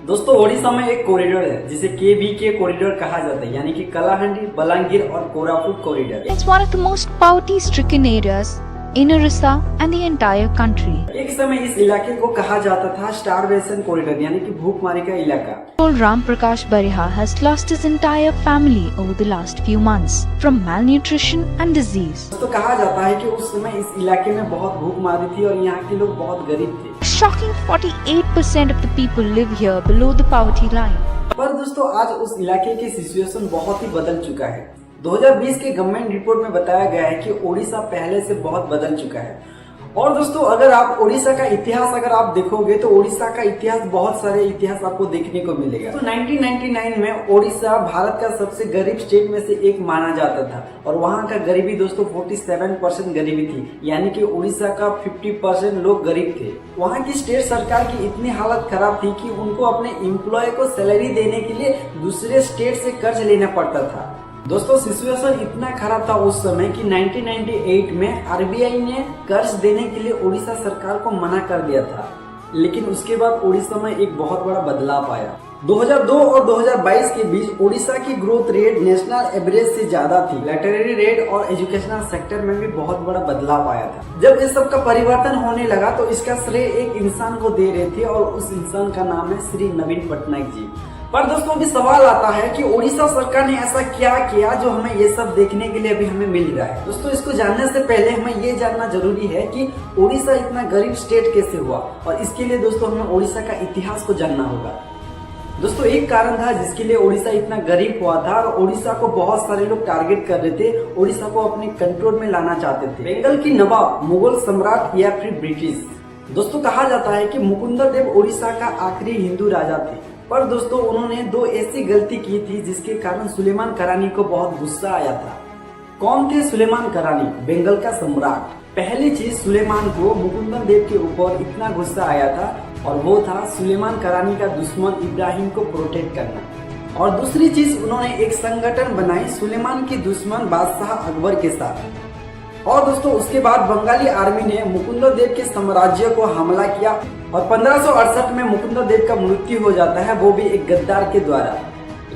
दोस्तों ओडिशा में एक कॉरिडोर है जिसे के कॉरिडोर कहा जाता है, यानी कि कलाहांडी, बलांगीर और Koraput corridor. It's one of the most poverty-stricken areas in Orissa and the entire country. एक समय इस इलाके को कहा जाता था स्टारवेशन कॉरिडोर, यानी कि भूखमरी का इलाका। Ram Prakash Bariha has lost his entire family over the last few months from malnutrition and disease. दोस्तों कहा जाता है कि उस समय इस इलाके में बहुत भूखमरी थी और यहाँ के लोग बहुत गरीब थे। Shocking 48% of the people live here below the poverty line. पर दोस्तों आज उस इलाके की सिचुएशन बहुत ही बदल चुका है। 2020 के गवर्नमेंट रिपोर्ट में बताया गया है कि ओडिशा पहले से बहुत बदल चुका है। और दोस्तों अगर आप ओडिशा का इतिहास अगर आप देखोगे तो ओडिशा का इतिहास बहुत सारे इतिहास आपको देखने को मिलेगा। तो 1999 में ओडिशा भारत का सबसे गरीब स्टेट में से एक माना जाता था और वहाँ का गरीबी दोस्तों 47% गरीबी थी, यानी कि ओडिशा का 50% लोग गरीब थे। वहाँ की स्टेट सरकार की इतनी हालत खराब थी कि उनको अपने एम्प्लॉय को सैलरी देने के लिए दूसरे स्टेट से कर्ज लेना पड़ता था। दोस्तों सिचुएशन इतना खराब था उस समय कि 1998 में आरबीआई ने कर्ज देने के लिए ओडिशा सरकार को मना कर दिया था, लेकिन उसके बाद ओडिशा में एक बहुत बड़ा बदलाव आया। 2002 और 2022 के बीच ओडिशा की ग्रोथ रेट नेशनल एवरेज से ज्यादा थी। लिटरेरी रेट और एजुकेशनल सेक्टर में भी बहुत बड़ा बदलाव आया था। जब इस सब का परिवर्तन होने लगा तो इसका श्रेय एक इंसान को दे रहे थे और उस इंसान का नाम है श्री नवीन पटनायक जी। पर दोस्तों अभी सवाल आता है कि ओडिशा सरकार ने ऐसा क्या किया जो हमें ये सब देखने के लिए अभी हमें मिल रहा है। दोस्तों इसको जानने से पहले हमें ये जानना जरूरी है कि ओडिशा इतना गरीब स्टेट कैसे हुआ, और इसके लिए दोस्तों हमें ओडिशा का इतिहास को जानना होगा। दोस्तों एक कारण था जिसके लिए ओडिशा इतना गरीब हुआ था और ओडिशा को बहुत सारे लोग टारगेट कर रहे थे, ओडिशा को अपने कंट्रोल में लाना चाहते थे। बंगाल की नवाब, मुगल सम्राट या फिर ब्रिटिश। दोस्तों कहा जाता है कि मुकुंददेव ओडिशा का आखिरी हिंदू राजा थे, पर दोस्तों उन्होंने दो ऐसी गलती की थी जिसके कारण सुलेमान करानी को बहुत गुस्सा आया था। कौन थे सुलेमान करानी? बंगाल का सम्राट। पहली चीज सुलेमान को मुकुंदन देव के ऊपर इतना गुस्सा आया था और वो था सुलेमान करानी का दुश्मन इब्राहिम को प्रोटेक्ट करना। और दूसरी चीज उन्होंने एक संगठन बनाई सुलेमान की दुश्मन बादशाह अकबर के साथ। और दोस्तों उसके बाद बंगाली आर्मी ने मुकुंददेव के साम्राज्य को हमला किया और 1568 में मुकुंददेव का मृत्यु हो जाता है, वो भी एक गद्दार के द्वारा,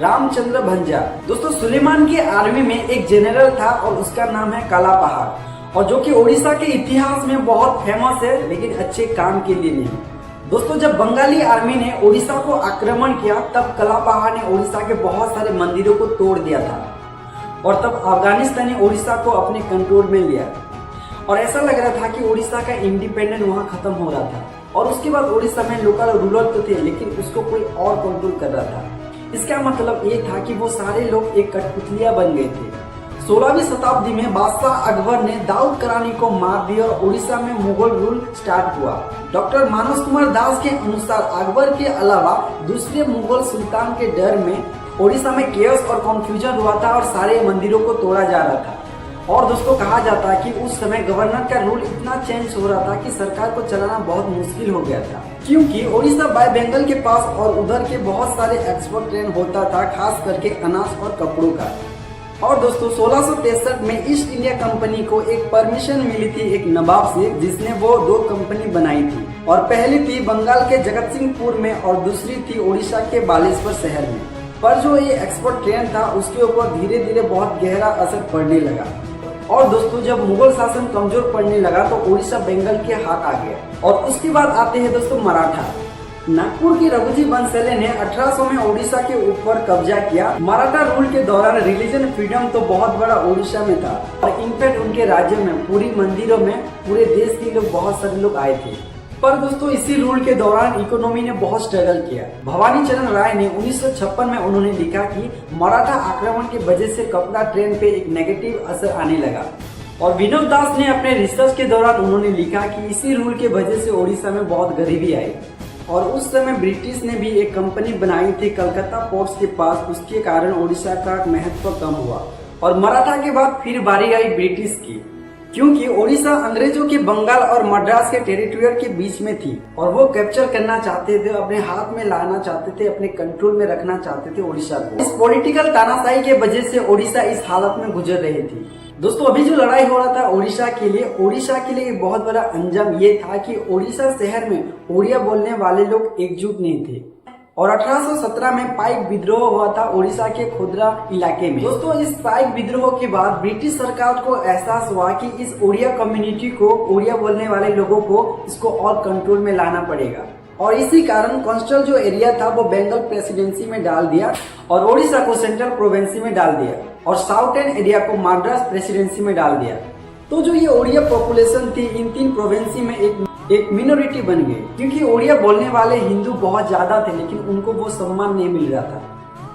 रामचंद्र भंजा। दोस्तों सुलेमान की आर्मी में एक जनरल था और उसका नाम है काला पहाड़, और जो कि ओडिशा के इतिहास में बहुत फेमस है, लेकिन अच्छे काम के लिए नहीं। दोस्तों जब बंगाली आर्मी ने ओडिशा को आक्रमण किया तब काला पहाड़ ने ओडिशा के बहुत सारे मंदिरों को तोड़ दिया था और तब अफगानिस्तान ने ओडिशा को अपने कंट्रोल में लिया और ऐसा लग रहा था कि ओडिशा का इंडिपेंडेंस वहां खत्म हो रहा था। और उसके बाद ओडिशा में लोकल रूलर तो थे, लेकिन उसको कोई और कंट्रोल कर रहा था। इसका मतलब ये था कि वो सारे लोग एक कठपुतलिया बन गए थे। 16वीं शताब्दी में बादशाह अकबर ने दाऊद करानी को मार दिया और ओडिशा में मुगल रूल स्टार्ट हुआ। डॉक्टर मानस कुमार दास के अनुसार अकबर के अलावा दूसरे मुगल सुल्तान के डर में ओडिशा में केओस और कंफ्यूजन हुआ था और सारे मंदिरों को तोड़ा जा रहा था। और दोस्तों कहा जाता है कि उस समय गवर्नर का रूल इतना चेंज हो रहा था कि सरकार को चलाना बहुत मुश्किल हो गया था, क्योंकि ओडिशा बाय बंगाल के पास और उधर के बहुत सारे एक्सपोर्ट ट्रेन होता था, खास करके अनाज और कपड़ों का। और दोस्तों 1663 में ईस्ट इंडिया कंपनी को एक परमिशन मिली थी एक नवाब से, जिसने वो दो कंपनी बनाई थी, और पहली थी बंगाल के जगत सिंहपुर में और दूसरी थी ओडिशा के बालेश्वर शहर में। पर जो ये एक्सपोर्ट ट्रेन था उसके ऊपर धीरे धीरे बहुत गहरा असर पड़ने लगा। और दोस्तों जब मुगल शासन कमजोर पड़ने लगा तो ओडिशा बंगाल के हाथ आ गया। और उसके बाद आते हैं दोस्तों मराठा। नागपुर के रघुजी वंशले ने 1800 में ओडिशा के ऊपर कब्जा किया। मराठा रूल के दौरान रिलीजन फ्रीडम तो बहुत बड़ा ओडिशा में था और इनफैक्ट उनके राज्य में पूरी मंदिरों में पूरे देश के लोग बहुत सारे लोग आए थे। पर दोस्तों इसी रूल के दौरान इकोनॉमी ने बहुत स्ट्रगल किया। भवानी चरण राय ने 1956 में उन्होंने लिखा कि मराठा आक्रमण की वजह से कपड़ा ट्रेन पे एक नेगेटिव असर आने लगा। और विनोद दास ने अपने रिसर्च के दौरान उन्होंने लिखा कि इसी रूल के वजह से ओडिशा में बहुत गरीबी आई। और उस समय ब्रिटिश ने भी एक कंपनी बनाई थी कलकत्ता पोर्ट्स के पास, उसके कारण ओडिशा का महत्व कम हुआ। और मराठा के बाद फिर बारी आई ब्रिटिश की, क्योंकि ओडिशा अंग्रेजों के बंगाल और मद्रास के टेरिटोरियल के बीच में थी और वो कैप्चर करना चाहते थे, अपने हाथ में लाना चाहते थे, अपने कंट्रोल में रखना चाहते थे ओडिशा को। इस पॉलिटिकल तानाशाही के वजह से ओडिशा इस हालत में गुजर रही थी। दोस्तों अभी जो लड़ाई हो रहा था ओडिशा के लिए एक बहुत बड़ा अंजाम ये था कि ओडिशा शहर में ओडिया बोलने वाले लोग एकजुट नहीं थे। और 1817 में पाइक विद्रोह हुआ था ओडिशा के खुदरा इलाके में। दोस्तों इस पाइक विद्रोह के बाद ब्रिटिश सरकार को एहसास हुआ कि इस ओडिया कम्युनिटी को, ओडिया बोलने वाले लोगों को इसको और कंट्रोल में लाना पड़ेगा और इसी कारण कोस्टल जो एरिया था वो बंगाल प्रेसिडेंसी में डाल दिया और ओडिशा को सेंट्रल प्रोविंसी में डाल दिया और साउथर्न एरिया को मद्रास प्रेसिडेंसी में डाल दिया। तो जो ये ओडिया पॉपुलेशन थी इन तीन प्रोविंसी में एक मिनोरिटी बन गई, क्योंकि ओडिया बोलने वाले हिंदू बहुत ज्यादा थे लेकिन उनको वो सम्मान नहीं मिल रहा था।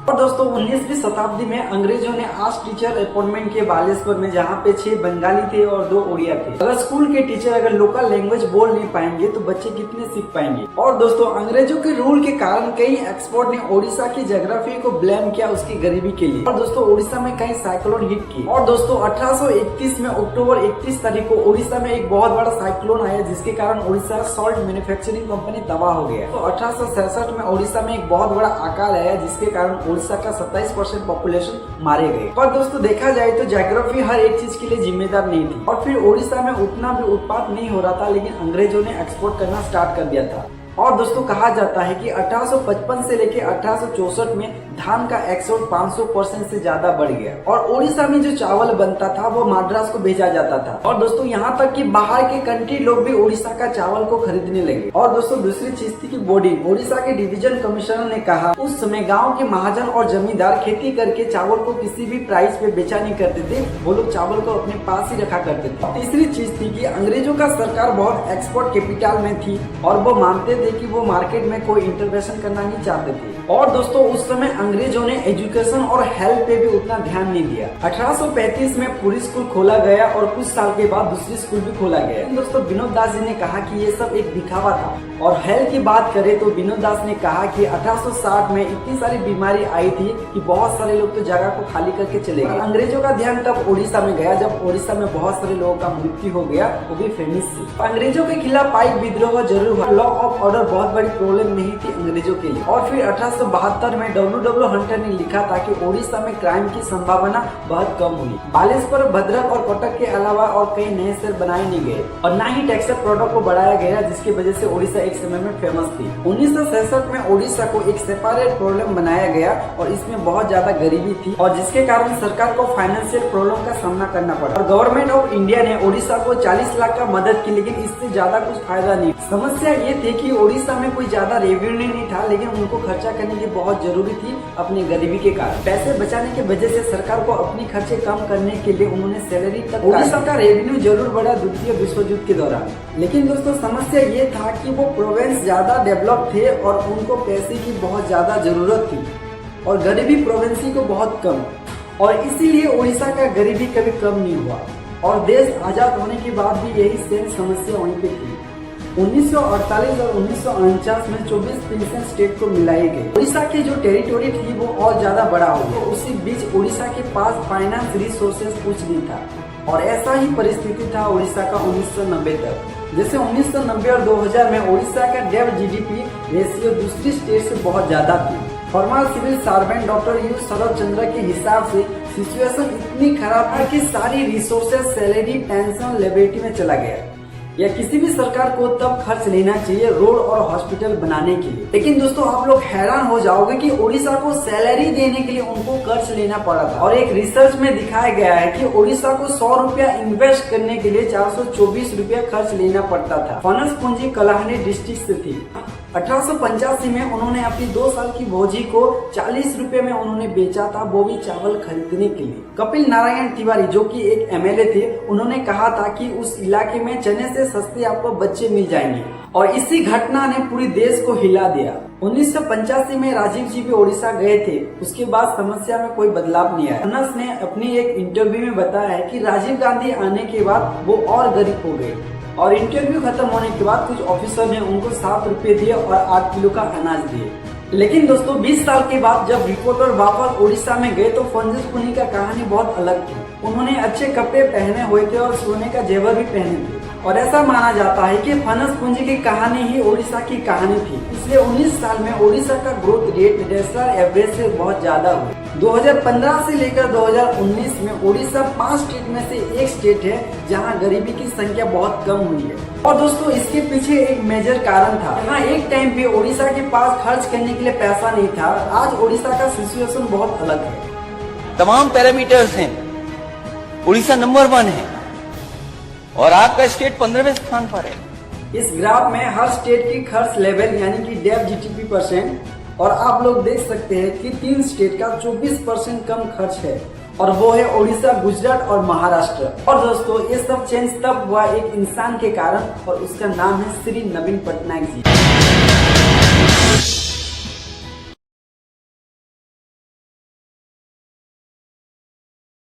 और दोस्तों 19वीं शताब्दी में अंग्रेजों ने आर्ट्स टीचर अपॉइंटमेंट के बालेश्वर में, जहाँ पे 6 बंगाली थे और 2 ओडिया थे। अगर स्कूल के टीचर अगर लोकल लैंग्वेज बोल नहीं पाएंगे तो बच्चे कितने सीख पाएंगे। और दोस्तों अंग्रेजों के रूल के कारण कई एक्सपर्ट ने ओडिशा की ज्योग्राफी को ब्लेम किया उसकी गरीबी के लिए। और दोस्तों ओडिशा में कई साइक्लोन हिट किए और दोस्तों 1831 में अक्टूबर 31 तारीख को ओडिशा में एक बहुत बड़ा साइक्लोन आया जिसके कारण ओडिशा सॉल्ट मैन्युफैक्चरिंग कंपनी तबाह हो गया। तो 1867 में ओडिशा में एक बहुत बड़ा अकाल आया जिसके कारण ओडिशा का 27% पॉपुलेशन मारे गए। पर दोस्तों देखा जाए तो ज्योग्राफी हर एक चीज के लिए जिम्मेदार नहीं थी और फिर ओडिशा में उतना भी उत्पाद नहीं हो रहा था, लेकिन अंग्रेजों ने एक्सपोर्ट करना स्टार्ट कर दिया था। और दोस्तों कहा जाता है कि 1855 से लेकर 1864 में धान का एक्सपोर्ट 500% से ज्यादा बढ़ गया और ओडिशा में जो चावल बनता था वो मद्रास को भेजा जाता था। और दोस्तों यहाँ तक कि बाहर के कंट्री लोग भी ओडिशा का चावल को खरीदने लगे। और दोस्तों दूसरी चीज थी कि बोर्डिंग। ओडिशा के डिवीजन कमिश्नर ने कहा उस समय गाँव के महाजन और जमींदार खेती करके चावल को किसी भी प्राइस पे बेचा नहीं करते थे, वो लोग चावल को अपने पास ही रखा करते थे। तीसरी चीज थी कि अंग्रेजों का सरकार बहुत एक्सपोर्ट कैपिटल में थी और वो मानते थे कि वो मार्केट में कोई इंटरवेंशन करना नहीं चाहते थे। और दोस्तों उस समय अंग्रेजों ने एजुकेशन और हेल्थ पे भी उतना ध्यान नहीं दिया। 1835 में पूरी स्कूल खोला गया और कुछ साल के बाद दूसरी स्कूल भी खोला गया। दोस्तों विनोद दास जी ने कहा कि ये सब एक दिखावा था। और हेल्थ की बात करें तो विनोद दास ने कहा कि 1860 में इतनी सारी बीमारी आई थी कि बहुत सारे लोग तो जगह को खाली करके चले गए। अंग्रेजों का ध्यान तब ओडिशा में गया जब ओडिशा में बहुत सारे लोगों का मृत्यु हो गया, वो भी फेमिस से। अंग्रेजों के खिलाफ पाइक विद्रोह जरूर हुआ, लॉ ऑफ ऑर्डर बहुत बड़ी प्रॉब्लम नहीं थी अंग्रेजों के लिए। और फिर 1872 में W.W. हंटर ने लिखा था कि ओडिशा में क्राइम की संभावना बहुत कम हुई। बालेश्वर, भद्रक और कटक के अलावा और कई नए शहर बनाए नहीं गए और न ही टेक्सटाइल प्रोडक्ट को बढ़ाया गया, जिसकी वजह से ओडिशा एक समय में फेमस थी। 1966 में ओडिशा को एक सेपरेट प्रॉब्लम बनाया गया और इसमें बहुत ज्यादा गरीबी थी और जिसके कारण सरकार को फाइनेंशियल प्रॉब्लम का सामना करना पड़ा। और गवर्नमेंट ऑफ इंडिया ने ओडिशा को 40 लाख का मदद की, लेकिन इससे ज्यादा कुछ फायदा नहीं। समस्या ये थी कि ओडिशा में कोई ज्यादा रेवेन्यू नहीं था, लेकिन उनको खर्चा करने की बहुत जरूरी थी अपनी गरीबी के कारण। पैसे बचाने की वजह से सरकार को अपनी खर्चे कम करने के लिए उन्होंने सैलरी तक। ओडिशा का रेवेन्यू जरूर बढ़ा द्वितीय विश्व युद्ध के दौरान, लेकिन दोस्तों समस्या ये था कि वो प्रोविंस ज्यादा डेवलप थे और उनको पैसे की बहुत ज्यादा जरूरत थी और गरीबी प्रोविंसी को बहुत कम, और इसीलिए ओडिशा का गरीबी कभी कम नहीं हुआ और देश आजाद होने के बाद भी यही सेम समस्या वहीं पे थी। 1948 और 1949 में 24 स्टेट को मिलाई गई। ओडिशा की जो टेरिटोरी थी वो और ज्यादा बड़ा हो गया। उसी बीच ओडिशा के पास फाइनेंस रिसोर्सेज कुछ नहीं था और ऐसा ही परिस्थिति था ओडिशा का 1990 तक। जैसे 1990 और 2000 में ओडिशा का डेब्ट GDP रेशियो दूसरी स्टेट से बहुत ज्यादा थी। Former civil servant doctor U Sharad Chandra के हिसाब से सिचुएशन इतनी खराब था कि सारी रिसोर्सेज सैलरी, पेंशन, लिबर्टी में चला गया। या किसी भी सरकार को तब खर्च लेना चाहिए रोड और हॉस्पिटल बनाने के लिए। लेकिन दोस्तों आप लोग हैरान हो जाओगे कि ओडिशा को सैलरी देने के लिए उनको कर्ज लेना पड़ा था। और एक रिसर्च में दिखाया गया है कि ओडिशा को 100 रुपया इन्वेस्ट करने के लिए 424 रुपया खर्च लेना पड़ता था। फनस पूंजी कलाहांडी डिस्ट्रिक्ट से थी। 1885 में उन्होंने अपनी 2 साल की भौजी को 40 रुपए में उन्होंने बेचा था, वो भी चावल खरीदने के लिए। कपिल नारायण तिवारी जो कि एक MLA थे, उन्होंने कहा था कि उस इलाके में चने से सस्ते आपको बच्चे मिल जाएंगे और इसी घटना ने पूरी देश को हिला दिया। 1985 में राजीव जी भी ओडिशा गए थे, उसके बाद समस्या में कोई बदलाव नहीं आया। फनस ने अपनी एक इंटरव्यू में बताया है कि राजीव गांधी आने के बाद वो और गरीब हो गए और इंटरव्यू खत्म होने के बाद कुछ ऑफिसर ने उनको 7 रुपए दिए और 8 किलो का अनाज दिए। लेकिन दोस्तों 20 साल के बाद जब रिपोर्टर वापस ओडिशा में गए तो फनस पूंजी का कहानी बहुत अलग थी। उन्होंने अच्छे कपड़े पहने हुए थे और सोने का जेवर भी पहने थे और ऐसा माना जाता है कि फनस पूंजी की कहानी ही ओडिशा की कहानी थी। इसलिए 19 साल में ओडिशा का ग्रोथ रेट नेशनल एवरेज से बहुत ज्यादा हुई। 2015 से लेकर 2019 में ओडिशा 5 स्टेट में से एक स्टेट है जहां गरीबी की संख्या बहुत कम हुई है। और दोस्तों इसके पीछे एक मेजर कारण था। यहाँ एक टाइम पे ओडिशा के पास खर्च करने के लिए पैसा नहीं था। आज ओडिशा का सिचुएशन बहुत अलग है। तमाम पैरामीटर्स हैं, उड़ीसा नंबर 1 है और आपका स्टेट 15वें स्थान पर है। इस ग्राफ में हर स्टेट की खर्च लेवल यानी कि डेफ जीटीपी परसेंट, और आप लोग देख सकते हैं कि 3 स्टेट का 24% कम खर्च है और वो है ओडिशा, गुजरात और महाराष्ट्र। और दोस्तों ये सब चेंज तब हुआ एक इंसान के कारण और उसका नाम है श्री नवीन पटनायक जी।